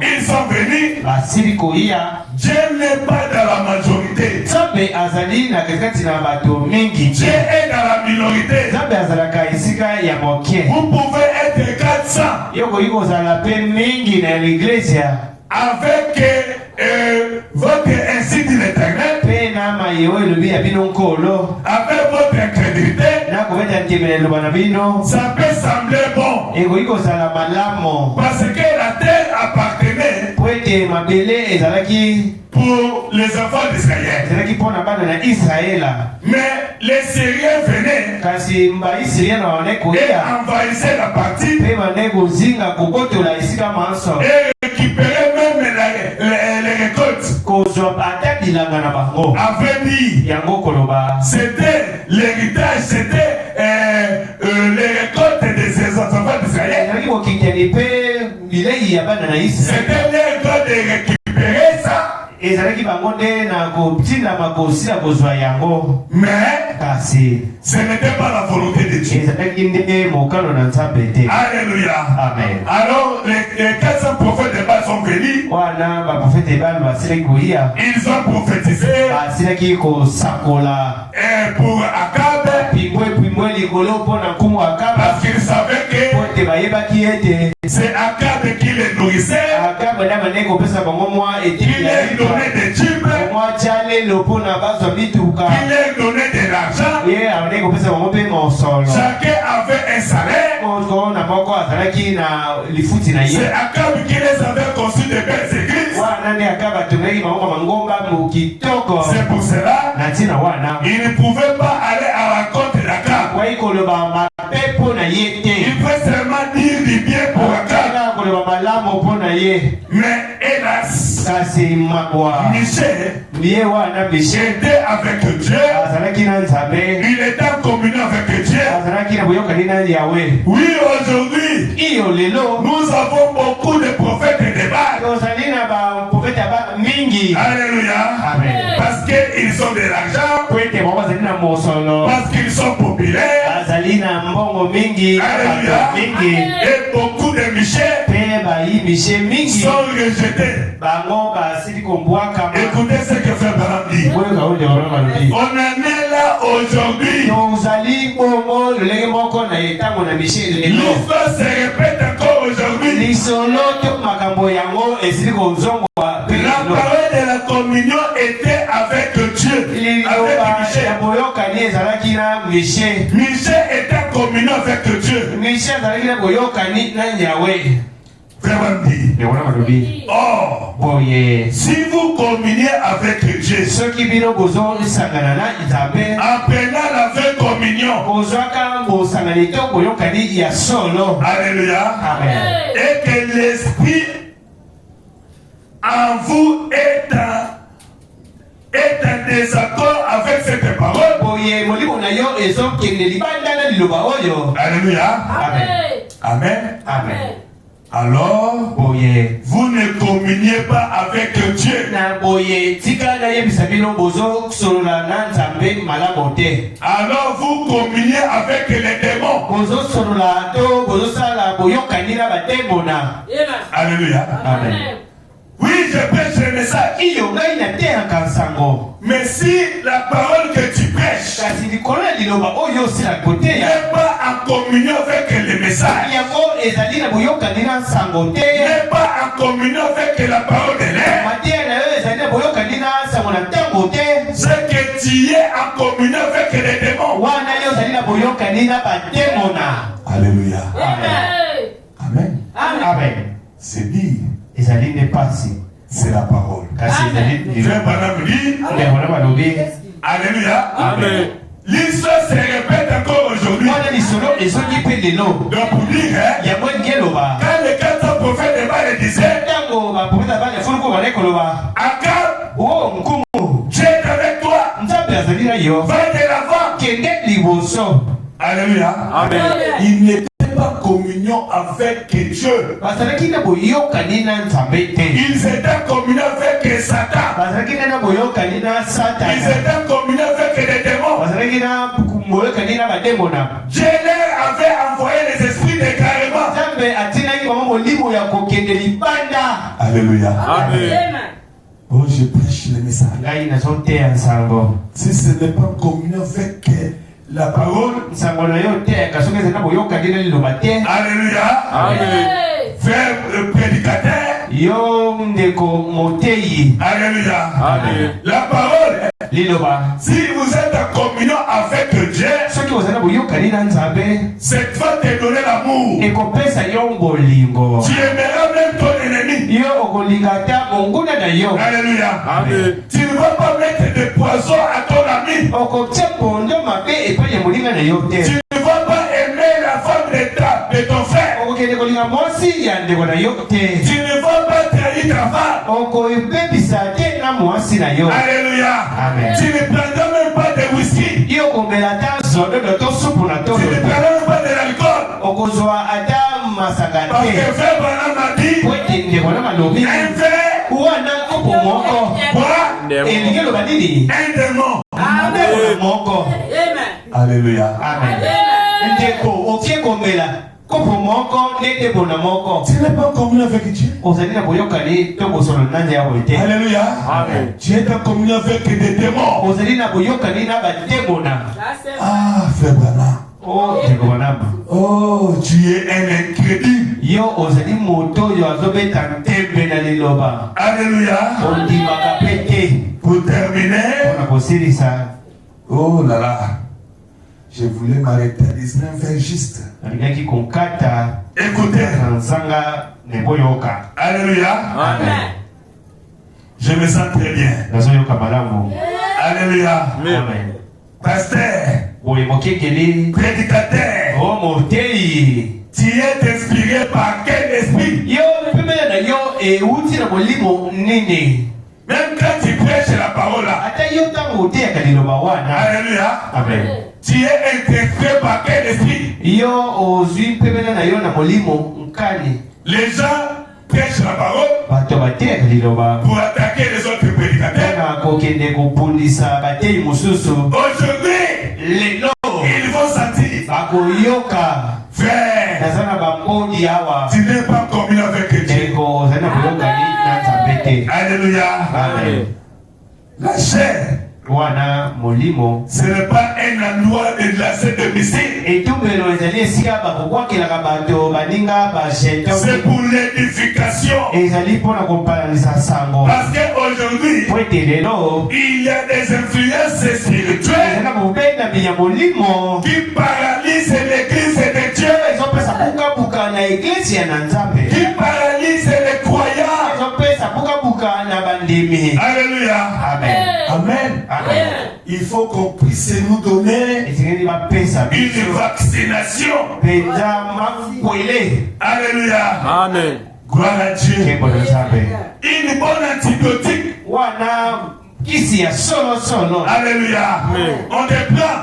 Ils sont venus. Dieu n'est pas dans la majorité. Dieu est dans la minorité. Vous pouvez être 400 avec votre ainsi dit l'Éternel, avec votre incrédulité. Ça peut sembler bon parce que la terre appartenait pour les enfants d'Israël. Mais les Syriens venaient et envahissaient la partie et récupéraient même les récoltes. Avait dit c'était l'héritage, c'était les récoltes de ces enfants d'Israël. C'était leur droit de récupérer ça. Mais ce n'était pas la volonté de Dieu. Alléluia. Amen. Alors les 400 prophètes de Baal sont venus. Ils ont prophétisé pour Akab, parce qu'ils savaient que c'est Akab qui les nourrissait, qui les donnait des tubes, qui les donnait de l'argent. Chacun avait un salaire. C'est Akab qui les avait conçu de belles églises. C'est pour cela qu'ils ne pouvaient pas aller à la rencontre d'Akab. Il peut seulement dire du bien pour Akab. Mais hélas, Michel était avec Dieu. Il était en communion avec Dieu. Oui, aujourd'hui, nous avons beaucoup de prophètes et de Baal. Alléluia. Parce qu'ils ont de l'argent, parce qu'ils sont populaires. Alléluia. Et beaucoup de Michel sont rejetés. Écoutez ce que fait Balaam dit. On en est là aujourd'hui. L'histoire se répète encore aujourd'hui. La parole de la communion était avec Dieu, avec Michel. Michel était en communion avec Dieu. Oh, si vous communiez avec Dieu, apprenant la vraie communion, alléluia, et que l'esprit en vous est en désaccord avec cette parole, alléluia, amen, amen. Alors, vous ne communiez pas avec Dieu. Alors, vous communiez avec les démons. Alléluia. Amen. Oui, je prêche le message. Mais si la parole que tu prêches n'est pas en communion avec le message, n'est pas en communion avec la parole de l'air, c'est que tu es en communion avec les démons. Alléluia. Amen. Amen. C'est dit. C'est la parole. Alléluia. Amen. L'histoire se répète encore aujourd'hui. Donc pour dire, quand les 400 prophètes de Baal disaient, Akab, Dieu est avec toi. Va de l'avant. Alléluia. Amen. Il n'était pas communion avec Dieu. Ils étaient en communion avec Satan. Ils étaient en communion avec les démons. Dieu leur avait envoyé les esprits Alléluia. Amen. Oh, je prêche le message. Si ce n'est pas communion avec la parole, alléluia. Amen. Frère prédicateur, alléluia. Amen. La parole, si vous êtes en communion avec Dieu, cette va te donner l'amour. Tu aimeras même ton ennemi. Alléluia. Amen. Tu ne vas pas mettre de poison à ton ami. Tu ne vas pas aimer la femme de ton frère. Tu ne vas pas trahir ta femme. Alléluia. Amen. Tu ne prendras même pas de whisky. Tu ne prendras même pas de l'alcool. Parce que frère Branham m'a dit, un frère, un démon. Alléluia. Tu n'es pas communion avec Dieu. Alléluia. Amen. Tu es en communion avec des démons. Ah, frère Branham. Oh, tu es un incrédule. Alléluia. Pour terminer, oh là là, je voulais m'arrêter à 19 vers juste. Écoutez. Alléluia. Amen. Je me sens très bien. Alléluia. Amen. Pasteur, prédicateur, tu es inspiré par quel esprit? Même quand tu prêches la parole là. Alléluia. Amen. Tu es inspiré par quel esprit? Les gens prêchent la parole pour attaquer les autres prédicateurs. Aujourd'hui, ils vont sentir. Frère, tu n'es pas commun avec Dieu. Alléluia. Amen. La chair, ce n'est pas un endroit de glacer de missile. C'est pour l'édification. Parce qu'aujourd'hui, il y a des influences spirituelles qui paralysent l'église de Dieu, qui paralysent les croyants. Alléluia. Amen. Amen. Amen. Il faut qu'on puisse nous donner une vaccination. Alléluia. Amen. Gloire à Dieu. Une bonne antibiotique. Alléluia. Amen. On te prend.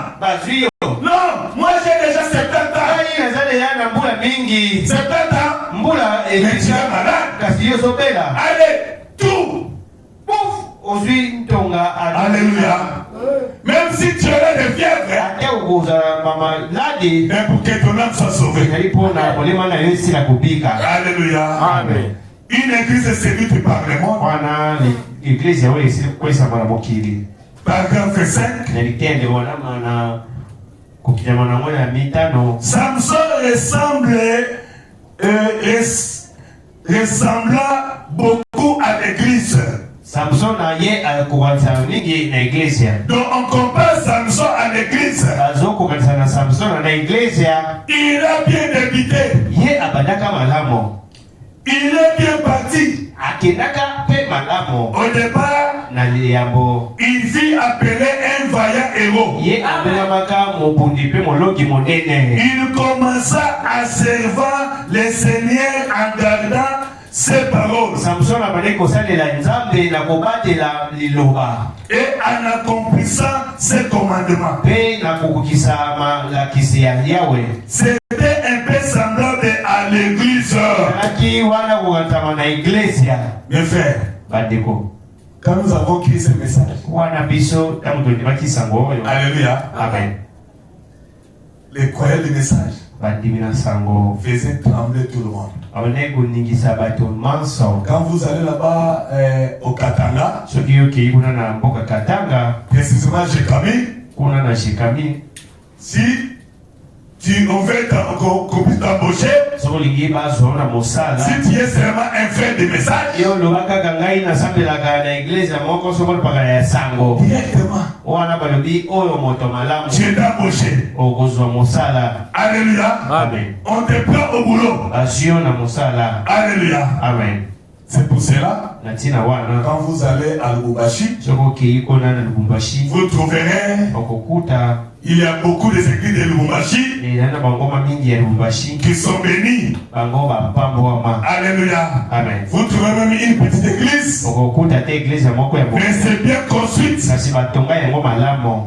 Non, moi j'ai déjà 70 ans. 70 ans. Mais tu es malade. Allez, tout. Alléluia. Même si tu as des fièvres, mais pour que ton âme soit sauvée. Alléluia. Amen. Une église séduite par le monde. Paragraphe 5. Samson ressembla beaucoup à l'église. Donc on compare Samson à l'église. Il a bien débuté. Il est bien parti. Au départ, il vit appelé un vaillant héros. Il commença à servir les seigneurs en gardant ses paroles et en accomplissant ses commandements. C'était un peu semblable à l'église. Mes frères, quand nous avons créé ce message, alléluia, Amen. les croyants du message, faisait trembler tout le monde. Quand vous allez là-bas au Katanga, précisément chez Camille, si tu veut t'embaucher, si tu es seulement un frère de message, directement, tu es embauché. Alléluia. Amen. On te prend au boulot. Alléluia. Amen. C'est pour cela, quand vous allez à Lubumbashi, vous trouverez, il y a beaucoup de églises de Lubumbashi qui sont bénies. Alléluia. Amen. Vous trouvez même une petite église, mais c'est bien construite.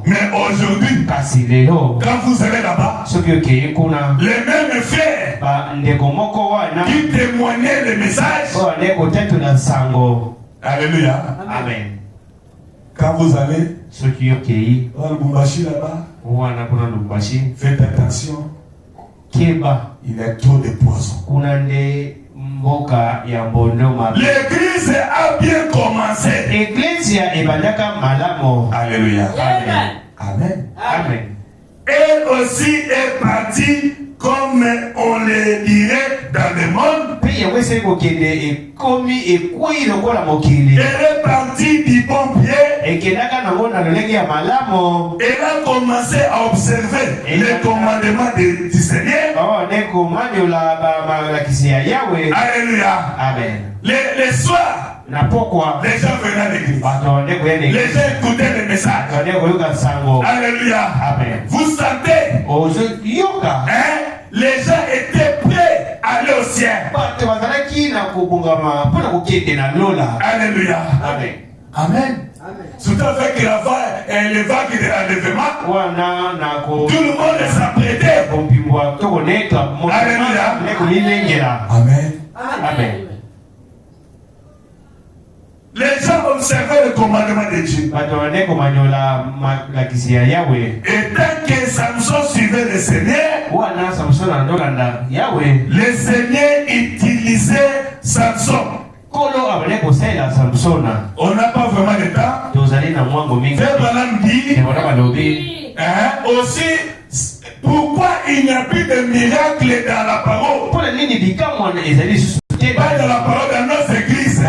Mais aujourd'hui, quand vous allez là-bas, les mêmes frères qui témoignaient le message. Alléluia. Amen. Quand vous allez à Lubumbashi là-bas, faites attention. Il y a trop de poisons. L'église a bien commencé. Alléluia. Amen. Amen. Amen. Elle aussi est partie, comme on le dirait dans le monde. Elle est partie du bon pied. Elle a commencé à observer les commandements du Seigneur. Alléluia. Amen. Les soirs, les gens venaient à l'église. Les gens écoutaient les messages. Alléluia. Amen. Vous sentez, les gens étaient prêts à aller au ciel. Alléluia. Amen. Amen. Surtout avec les vagues de l'enlèvement, tout le monde s'apprêtait. Alléluia. Amen. Amen. Les gens observaient le commandement de Dieu. Et tant que Samson suivait le Seigneur, le Seigneur utilisait Samson. On n'a pas vraiment de temps. Frère Branham dit aussi, pourquoi il n'y a plus de miracle dans la parole? Pas dans la parole, dans nos églises.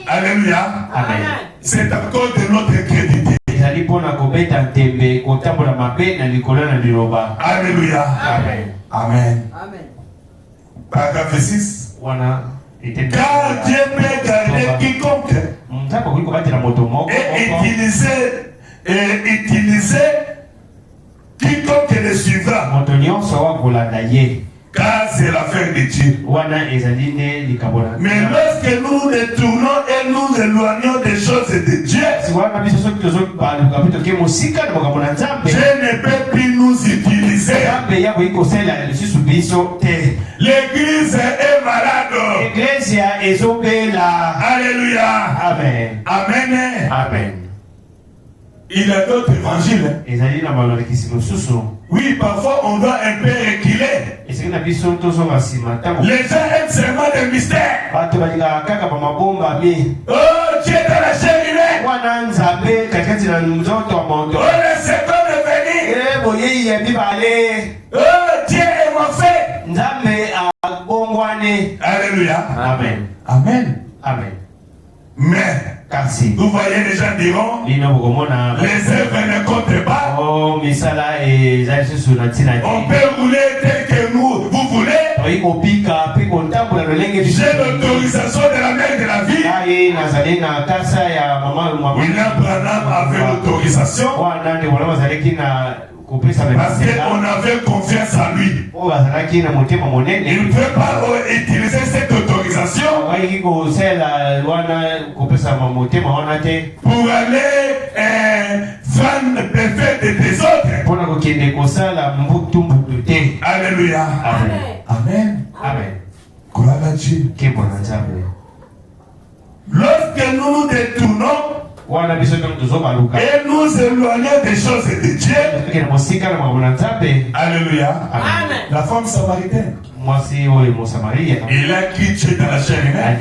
Alléluia. Amen. C'est à cause de notre crédité. Alléluia. Amen. Amen. Paragraphe 6. Car Dieu peut garder quiconque et utiliser quiconque le suivra. Car c'est l'affaire de Dieu. Mais lorsque nous détournons et nous éloignons des choses de Dieu, Dieu ne peut plus nous utiliser. L'église est malade. Alléluia. Amen. Amen. Amen. Il y a d'autres évangiles. Oui, parfois on doit un peu reculer. Les gens aiment seulement des mystères. Oh, Dieu est dans la chair humaine. Oh, le second est venu. Oh, Dieu est mon fait. Alléluia. Amen. Amen. Amen. Mais vous voyez, les gens diront, les œuvres ne comptent pas. On peut rouler tel que vous voulez. J'ai l'autorisation de la mère de la vie. William Branham avait l'autorisation parce qu'on avait confiance en lui. Il ne peut pas utiliser cette autorisation pour aller prendre le fait des autres. Alléluia. Amen. Amen. Gloire à Dieu. Lorsque nous nous détournons Et nous éloigner des choses de Dieu. Alléluia. Amen. La femme samaritaine. Elle a crié dans la chair humaine.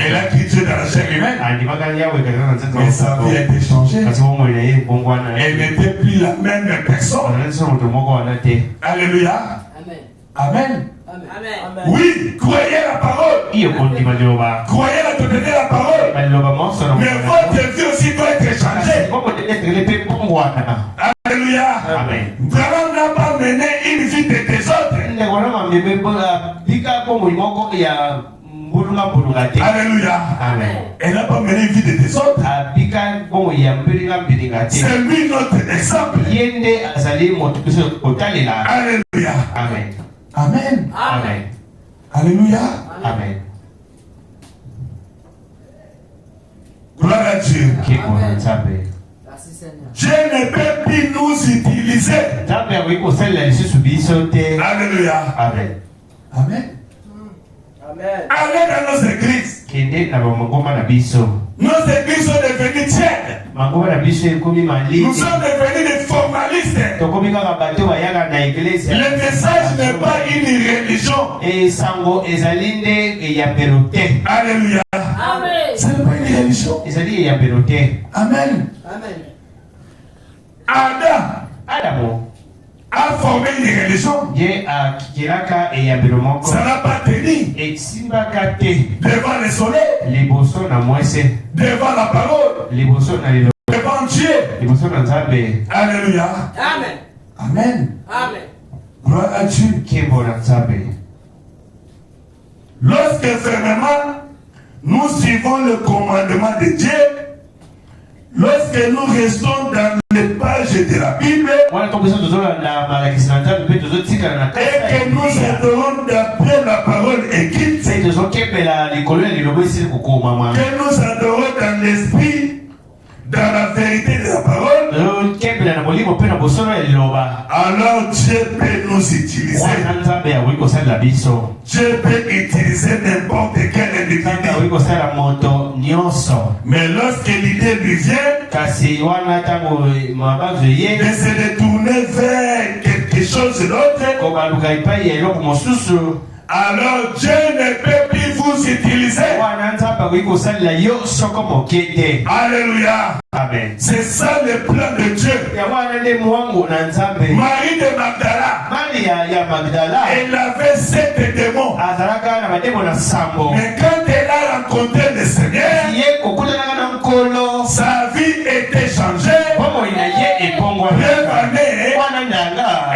Elle a crié dans la chair humaine. Mais sa vie a été changée. Elle n'était plus la même personne. Alléluia. Amen. Amen. Oui, croyez la parole. Croyez la donner la parole. Mais votre vie aussi doit être changée. Alléluia. Amen. Vraiment n'a pas mené une vie de désordre. Alléluia. Amen. Elle n'a pas mené une vie de désordre. C'est lui notre exemple. Alléluia. Amen. Amen. Amen. Alléluia. Amen. Gloire à Dieu. Dieu ne peut plus nous utiliser. Alléluia. Amen. Amen. Allez dans nos églises. Nos églises sont devenues tièdes. Nous sommes devenus des formalistes. Le message n'est pas une religion. Alléluia. Ce n'est pas une religion. Amen. Adam a formé une religion. Ça n'a pas tenu devant le soleil, devant la parole, devant Dieu. Alléluia. Amen. Gloire à Dieu. Lorsque fermement nous suivons le commandement de Dieu, lorsque nous restons dans les pages de la Bible et que nous adorons d'après la parole écrite, que nous adorons dans l'esprit, dans la vérité de la parole, alors Dieu peut nous utiliser. Dieu peut utiliser n'importe quel individu. Mais lorsque l'idée lui vient de se détourner vers quelque chose d'autre, alors Dieu ne peut plus vous utiliser. Alléluia. Amen. C'est ça le plan de Dieu. Marie de Magdala, elle avait 7 démons. Mais quand elle a rencontré le Seigneur, sa vie était changée.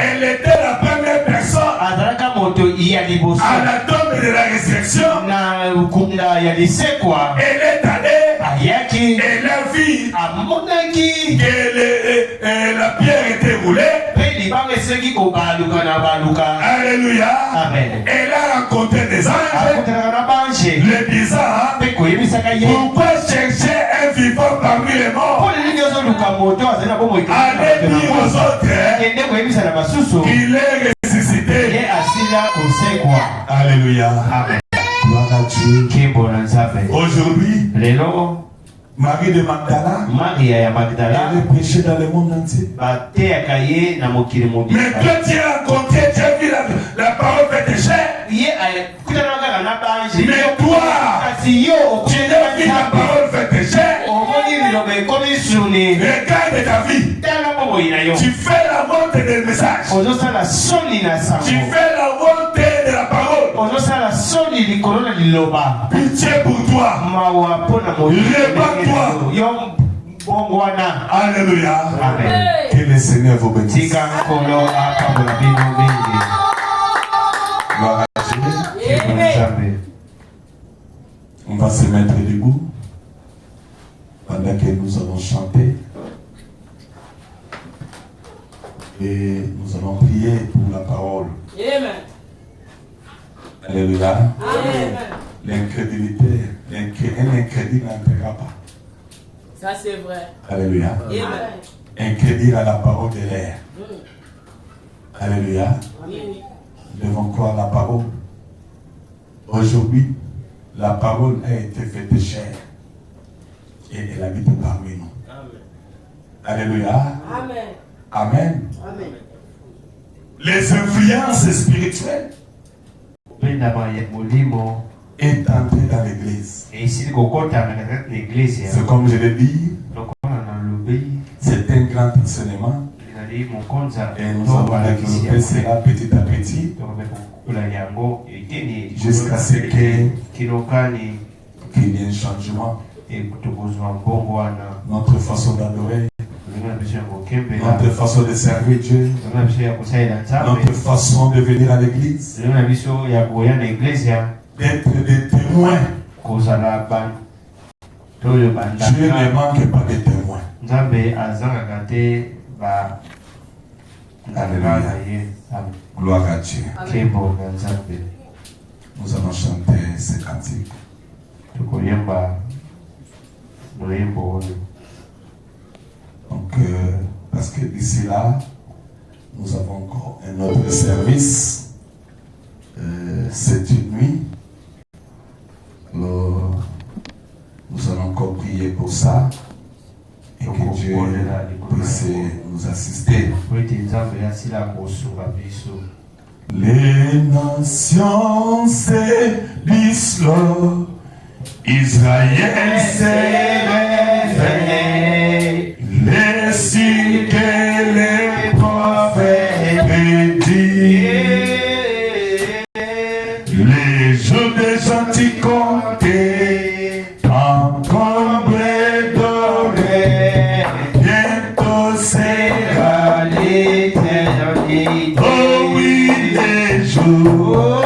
Elle était la première personne à la tombe de la résurrection. Elle est allée, elle a vu que la pierre était roulée. Alléluia. Amen. Elle a rencontré des anges, le disant, pourquoi chercher un vivant parmi les morts? Allez dire aux autres qu'il est ressuscité. Alléluia. Amen. Gloire à Dieu. Aujourd'hui, Marie de Magdala, elle est prêchée dans le monde entier. Mais toi, tu as rencontré, tu as vu la parole faite chair. Mais toi, tu as vu la parole faite chair. Regarde ta vie. Tu fais la montée des messages. Tu fais la montée de la parole. Pitié pour toi. Répands-toi. Alléluia. Amen. Que le Seigneur vous bénisse. Gloire à Dieu. On va se mettre debout pendant que nous allons chanter. Et nous allons prier pour la parole. Amen. Alléluia. Amen. L'incrédulité, un incrédule n'entrera pas. Ça c'est vrai. Alléluia. Amen. Incrédule à la parole de l'air. Alléluia. Amen. Nous devons croire la parole. Aujourd'hui, la parole a été faite chair. Et elle habite parmi nous. Alléluia. Amen. Amen. Amen. Les influences spirituelles est entrée dans l'église. C'est comme je l'ai dit, c'est un grand enseignement. Et nous avons développé cela petit à petit jusqu'à ce qu'il y ait un changement. Notre façon d'adorer, notre façon de servir Dieu, notre façon de venir à l'église, d'être des témoins. Dieu ne manque pas de témoins. Alléluia. Gloire à Dieu. Nous allons chanter ces cantiques. Donc, parce que d'ici là, nous avons encore un autre service. C'est une nuit. Alors, nous allons encore prier pour ça. Et que Dieu puisse nous assister. Les nations s'ébissent, Israël s'est réveillé. Les signes que les prophètes prédisent, les jours des gentils comptés, encombrés dorés, bientôt sera l'éternité. Oh oui, les jours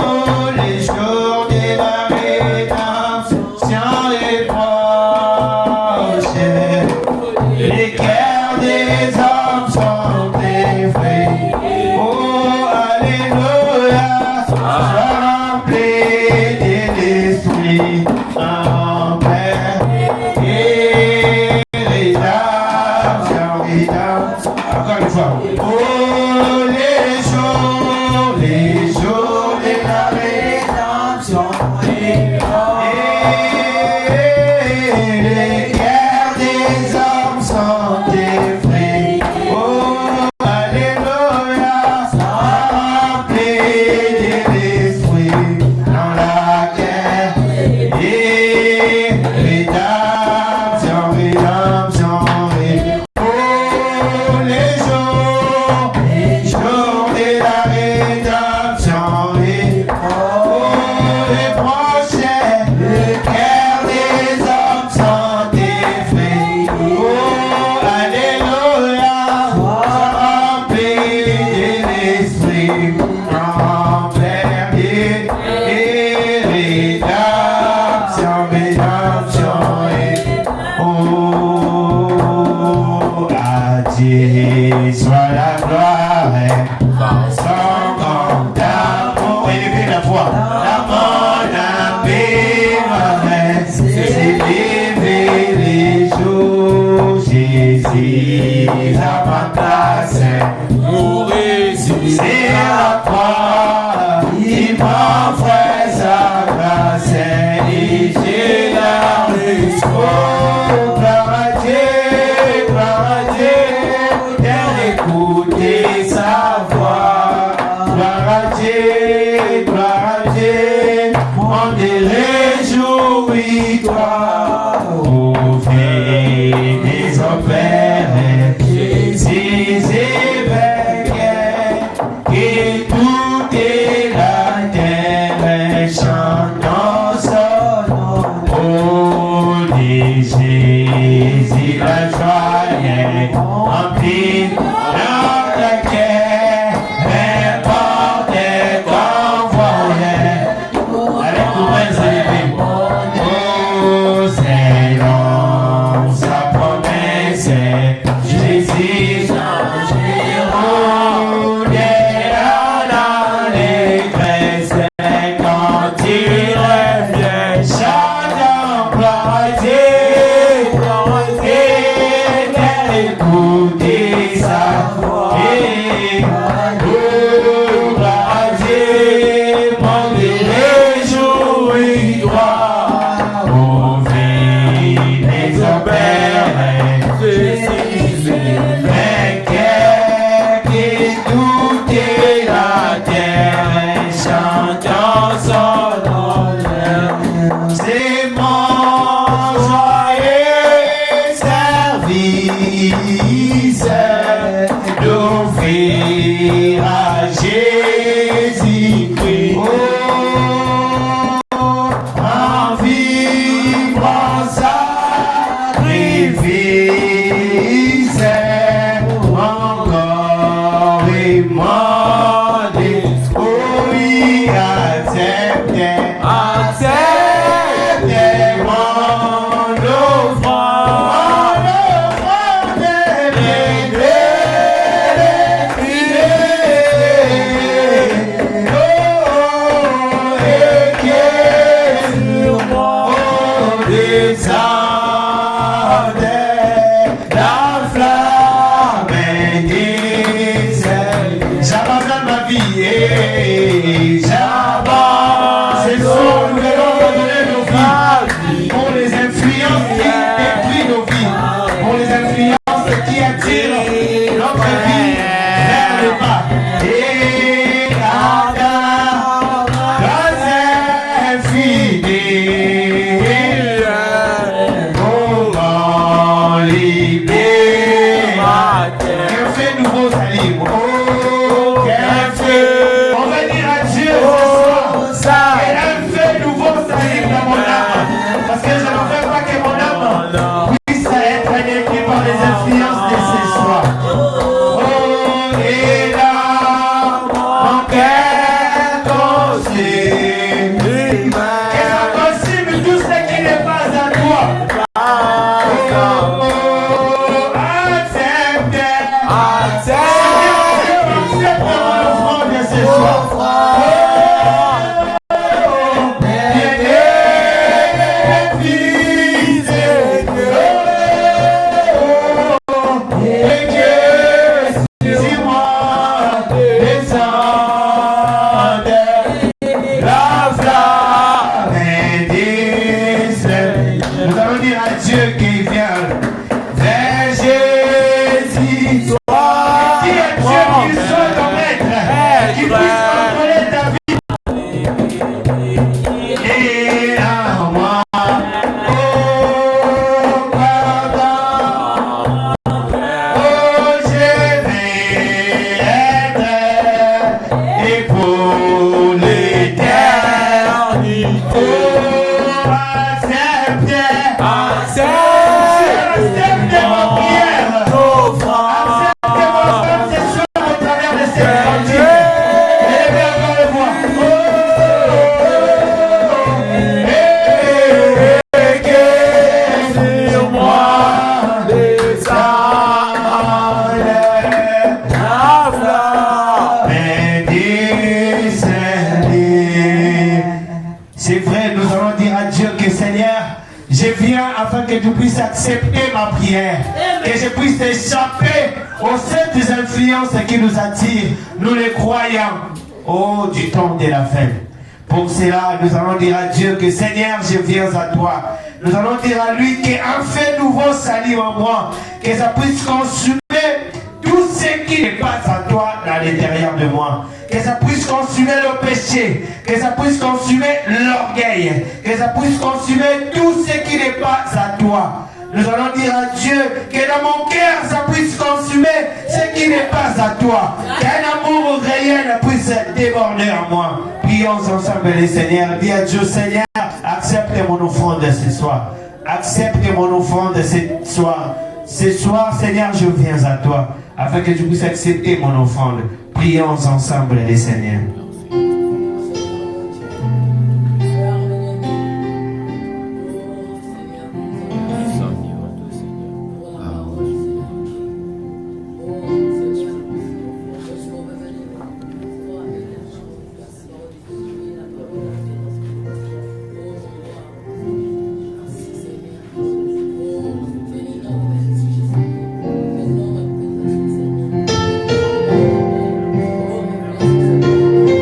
de la rédemption est proche. Les cœurs des hommes sont effrayés. Oh, alléluia, sois rempli de l'esprit en paix. Et rédemption. Encore une fois. Oh, les jours de la rédemption est proche. Les cœurs des hommes sont effrayés. Oh, alléluia, sois rempli de l'esprit dans la guerre. Et rédemption. Oh, les jours de la rédemption est proche. Le cœur des hommes sont effrayés. Oh, alléluia, sois rempli de l'esprit en paix. Et rédemption. Oh, à Dieu soit la gloire, son grand amour, élevez la voix, l'amour n'abîmerait, c'est lever les jours, Jésus à ma place, pour résister à croix, il m'offre sa grâce, et j'ai la réponse. Gloire à Dieu, d'écouter sa voix. Gloire à Dieu, on te réjouit, toi. Ouvrez les opères, Jésus évêque, et toute la terre chante son nom. Oh, dis Jésus, la joie est remplie dans la guerre, n'importe convoyé. Allez, couvrez les épées. Oh, c'est long, sa promesse, Jésus change. Jabba, c'est son nous allons redonner nos vies. Pour les influences qui détruisent nos vies. Pour les influences qui attirent notre vie vers le bas. Et Ada, grâce infinie, comment libérer. Qu'un fait nouveau salim. Oh, qu'un fait. On va dire à Dieu ce soir. Et un fait nouveau salim dans mon âme. Parce que je ne veux pas que mon âme puisse être détruite par les influences de ce soir. Oh, et là, mon cœur consume. Et ça consume tout ce qui n'est pas à toi. Oh, accepte mon offrande ce soir. Nous allons dire à Dieu qui vient vers Jésus. Dis à Dieu qu'il soit ton maître, qu'il puisse contrôler ta vie. Et à moi, oh pardon, oh je vais être épaulé d'éternité. Accepte ma prière. Accepte mon frère, c'est sûr, au travers de cette cantique. Élevez encore le voix. Et que sur moi descende la flamme. C'est vrai, nous allons dire à Dieu que Seigneur, je viens afin que tu puisses accepter ma prière, que je puisse échapper aux saintes influences qui nous attirent, nous les croyants, oh, du temps de la fin. Pour cela, nous allons dire à Dieu que Seigneur, je viens à toi. Nous allons dire à lui qu'un fait nouveau salit en moi, que ça puisse consumer tout ce qui n'est pas à toi dans l'intérieur de moi. Que ça puisse consumer le péché, que ça puisse consumer l'orgueil, que ça puisse consumer tout ce qui n'est pas à toi. Nous allons dire à Dieu que dans mon cœur, ça puisse consumer ce qui n'est pas à toi. Qu'un amour réel puisse déborder en moi. Prions ensemble les Seigneurs. Dis à Dieu, Seigneur, accepte mon offrande ce soir. Accepte mon offrande ce soir. Ce soir, Seigneur, je viens à toi, afin que tu puisses accepter mon offrande. Prions ensemble les Seigneurs. Oh,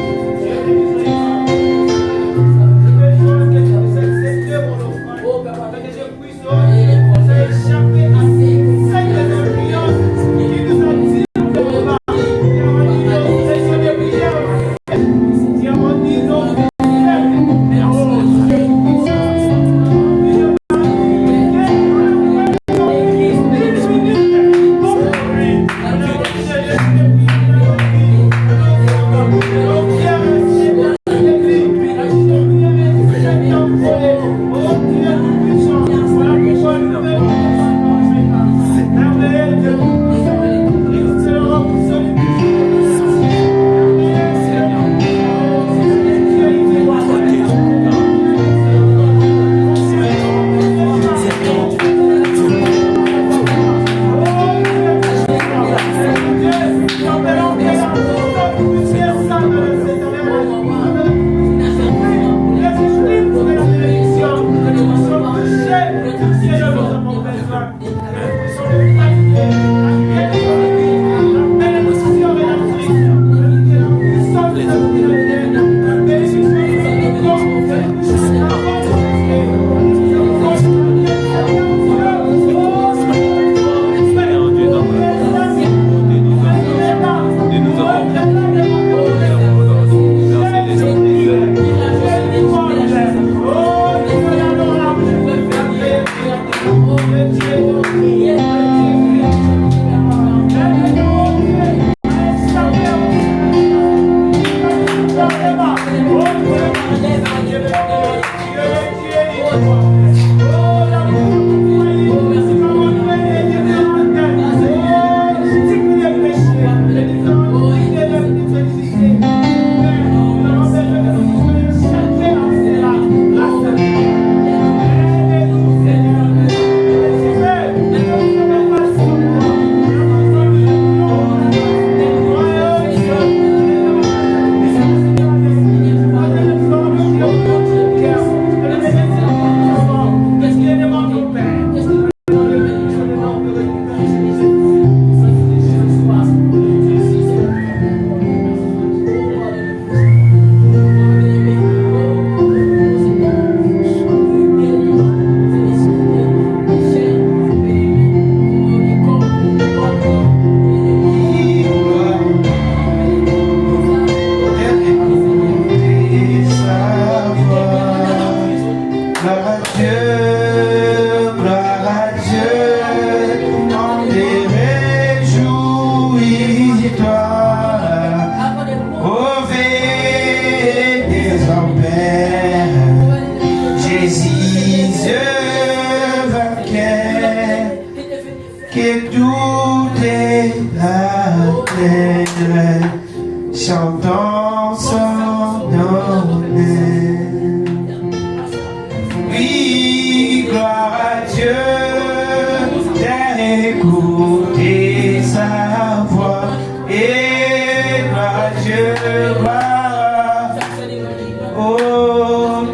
ô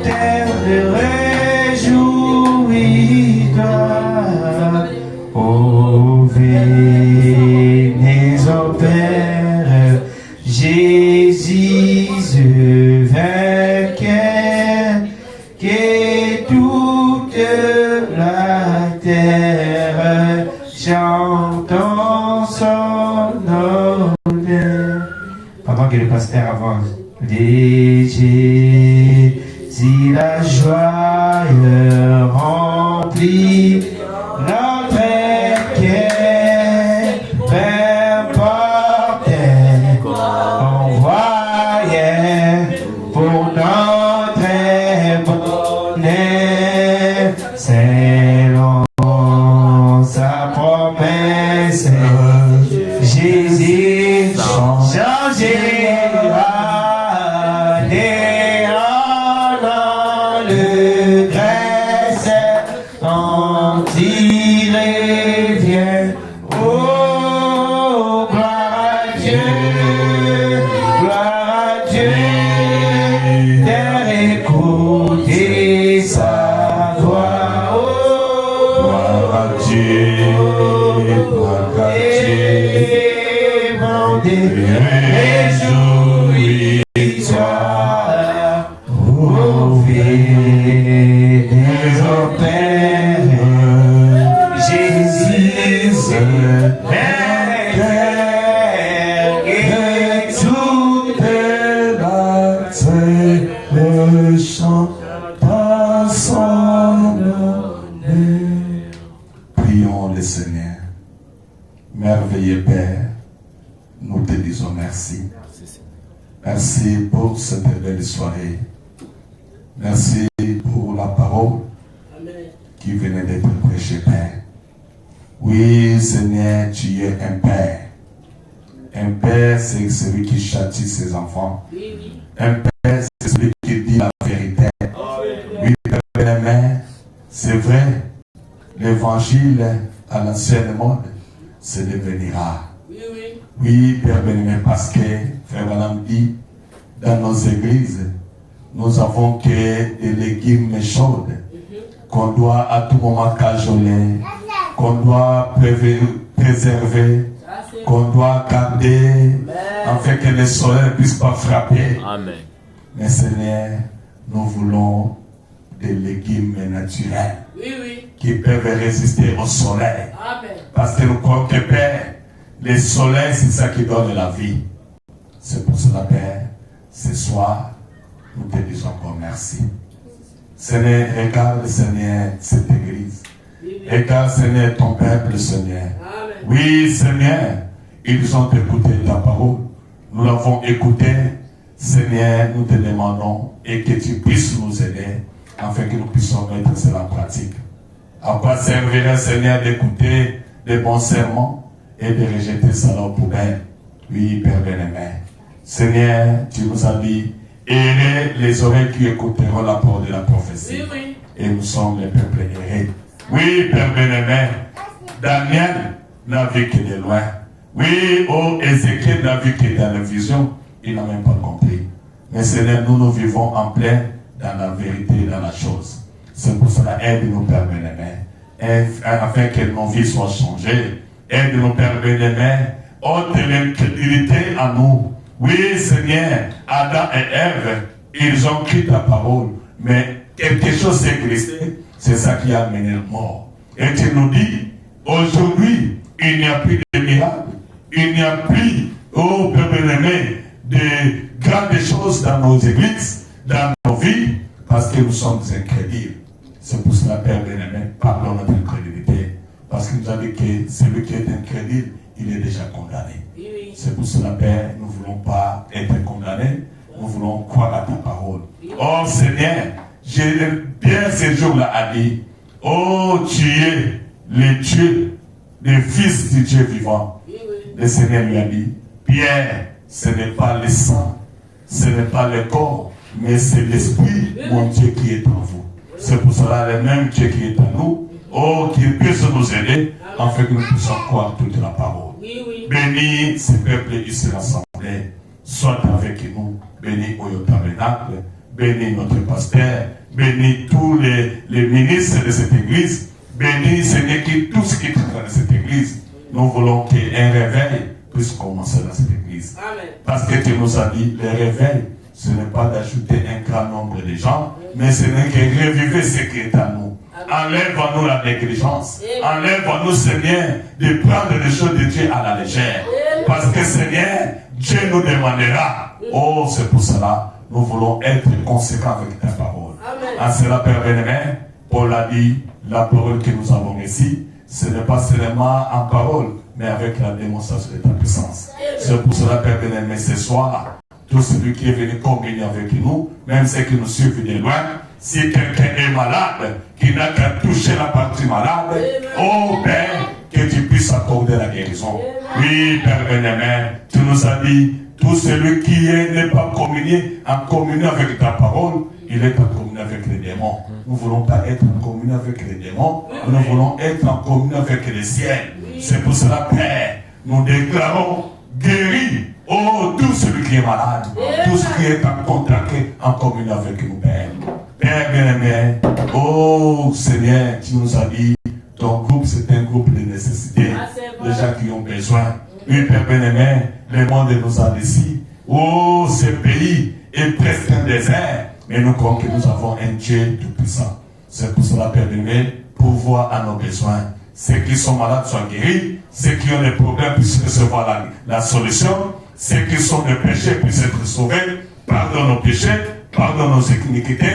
terre réjouis-toi, ô venez au Père, Jésus vainqueur, que toute la terre chante en son honneur. Pendant que le pasteur avance, Jésus, la joie remplit notre cœur, peu importe qu'on voyait pour notre bonheur, selon sa promesse, Jésus changera néant dans le graisse, quand il revient. Oh, gloire à Dieu, d'écouter sa voix. Oh, Gloire à Dieu, gloire à Dieu, mon Dieu, réjouis-toi, ô fidèles au Père, Jésus vainqueur, et toute la terre chante à son honneur. Prions le Seigneur. Merveilleux Père, nous te disons merci. Merci pour cette belle soirée. Merci pour la parole qui venait d'être prêchée, Père. Oui, Seigneur, tu es un Père. Un Père, c'est celui qui châtie ses enfants. Un Père, c'est celui qui dit la vérité. Oui, Père bien-aimé, c'est vrai, l'évangile à l'ancienne monde se devenira. Oui, Père bien-aimé, parce que, Frère Madame dit, dans nos églises, nous avons que des légumes chauds qu'on doit à tout moment cajoler, qu'on doit préserver, qu'on doit garder, afin que le soleil ne puisse pas frapper. Amen. Mais Seigneur, nous voulons des légumes naturels qui peuvent résister au soleil. Amen. Parce que nous croyons que Père, le soleil, c'est ça qui donne la vie. C'est pour cela, Père, ce soir, nous te disons encore merci. Seigneur, regarde, Seigneur, cette église. Regarde, Seigneur, ton peuple, Seigneur. Amen. Oui, Seigneur, ils ont écouté ta parole. Nous l'avons écouté. Seigneur, nous te demandons et que tu puisses nous aider afin que nous puissions mettre cela en pratique. À quoi servirait, Seigneur, d'écouter des bons sermons et de rejeter cela aux poubelles? Oui, Père bien-aimé. Seigneur, tu nous as dit, errez les oreilles qui écouteront la parole de la prophétie. Oui. Et nous sommes les peuples errés. Oui, Père bien-aimé. Daniel n'a vu que de loin. Oui, oh, Ézéchiel n'a vu que dans la vision. Il n'a même pas compris. Mais Seigneur, nous vivons en plein dans la vérité et dans la chose. C'est pour cela, aide-nous, Père bien-aimé, afin que nos vies soient changées. Aide-nous, Père bien-aimé, ôte l'incrédulité à nous. Oui, Seigneur, Adam et Ève, ils ont cru ta parole, mais quelque chose s'est glissé, c'est ça qui a amené la mort. Et tu nous dis, aujourd'hui, il n'y a plus de miracles, il n'y a plus, oh Père bien-aimé, de grandes choses dans nos églises, dans nos vies, parce que nous sommes incrédules. C'est pour cela, Père bien-aimé, pardonne notre incrédulité. Parce qu'il nous a dit que celui qui est incrédule, il est déjà condamné. C'est pour cela, Père, nous ne voulons pas être condamnés, nous voulons croire à ta parole. Oh Seigneur, j'ai bien ce jour-là a dit, oh tu es le Dieu, le Fils du Dieu vivant. Le Seigneur lui a dit, Pierre, ce n'est pas le sang, ce n'est pas le corps, mais c'est l'Esprit, mon Dieu, qui est en vous. C'est pour cela le même Dieu qui est en nous, oh, qui puisse nous aider, afin que nous puissions croire toute la parole. Bénis ces peuples ici rassemblés, soit avec nous, bénis au tabernacle, bénis notre pasteur, bénis tous les ministres de cette église, bénis, Seigneur, tout ce qui est dans cette église. Nous voulons qu'un réveil puisse commencer dans cette église. Amen. Parce que tu nous as dit, le réveil, ce n'est pas d'ajouter un grand nombre de gens, mais ce n'est que revivre ce qui est à nous. Enlève à nous la négligence. Enlève à nous, Seigneur, de prendre les choses de Dieu à la légère. Parce que, Seigneur, Dieu nous demandera. Oh, c'est pour cela, nous voulons être conséquents avec ta parole. En cela, Père bien-aimé, Paul a dit, la parole que nous avons ici, ce n'est pas seulement en parole, mais avec la démonstration de ta puissance. C'est pour cela, Père bien-aimé, ce soir, tout celui qui est venu communier avec nous, même ceux qui nous suivent de loin, si quelqu'un est malade, qui n'a qu'à toucher la partie malade, oh Père, que tu puisses accorder la guérison. Oui, Père bien-aimé, tu nous as dit, tout celui qui n'est pas communié en communion avec ta parole, il est en communion avec les démons. Nous ne voulons pas être en communion avec les démons, nous voulons être en communion avec les ciels. C'est pour cela, Père, nous déclarons guéri. Oh, tout celui qui est malade, tout ce qui est en contact, en communion avec nous, Père. Père bien-aimé, oh Seigneur, tu nous as dit, ton groupe c'est un groupe de nécessité, des gens qui ont besoin. Oui, Père bien-aimé, le monde nous a décidé. Oh, ce pays est presque un désert, mais nous croyons que nous avons un Dieu tout-puissant. C'est pour cela, Père bien-aimé, pourvoir à nos besoins. Ceux qui sont malades soient guéris, ceux qui ont des problèmes puissent recevoir la solution, ceux qui sont de péché puissent être sauvés. Pardonne nos péchés, pardonne nos iniquités,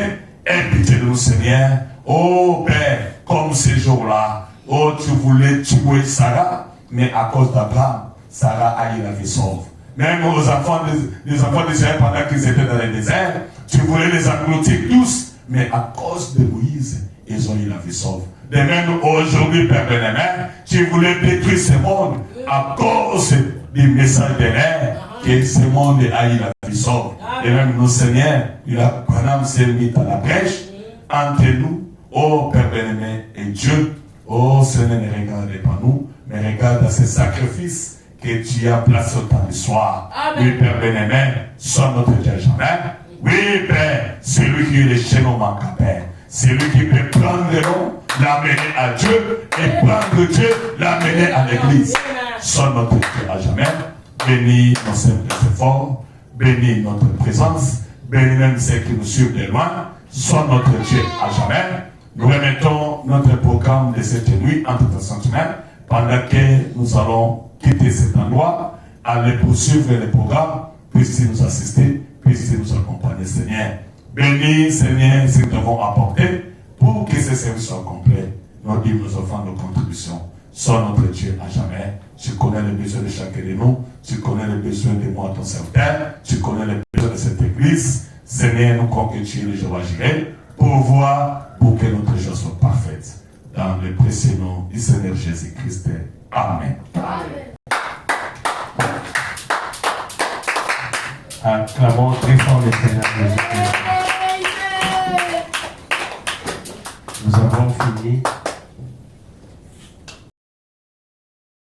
aie pitié de nous, Seigneur. Oh Père, comme ces jours-là, oh tu voulais tuer Sarah, mais à cause d'Abraham, Sarah a eu la vie sauve. Même aux enfants d'Israël, pendant qu'ils étaient dans le désert, tu voulais les engloutir tous, mais à cause de Moïse, ils ont eu la vie sauve. De même aujourd'hui, Père bien-aimé, tu voulais détruire ce monde à cause du message de l'air, que ce monde a eu la vie sauve. Et même nous, Seigneur, Abraham s'est mis à la brèche entre nous, oh Père bien-aimé, et Dieu, oh Seigneur, ne regarde pas nous, mais regarde à ces sacrifices que tu as placés au temps du soir. Oui, Père bien-aimé, sois notre Dieu jamais. Oui, Père, celui qui est le chaînon manque à Père. C'est lui qui peut prendre l'homme, l'amener à Dieu, et prendre Dieu, l'amener à l'église. Sois notre Dieu à jamais. Bénis nos simples efforts, bénis notre présence, bénis même ceux qui nous suivent de loin. Sois notre Dieu à jamais. Nous remettons notre programme de cette nuit entre tes sentiments, pendant que nous allons quitter cet endroit, aller poursuivre le programme, puisses-tu nous assister, puisses-tu nous accompagner, Seigneur. Bénis, Seigneur, ce que nous avons apporté pour que ce service soit complet. Nous dîmes, nos offrandes, nos contributions. Sois notre Dieu à jamais. Tu connais les besoins de chacun de nous. Tu connais les besoins de moi, ton serviteur. Tu connais les besoins de cette église. Seigneur, nous croyons que tu es le Jéhovah Jireh pour voir, pour que notre joie soit parfaite. Dans le précieux nom du Seigneur Jésus-Christ. Amen. Amen. Acclamons très fort le Seigneur Jésus-Christ. Nous avons fini.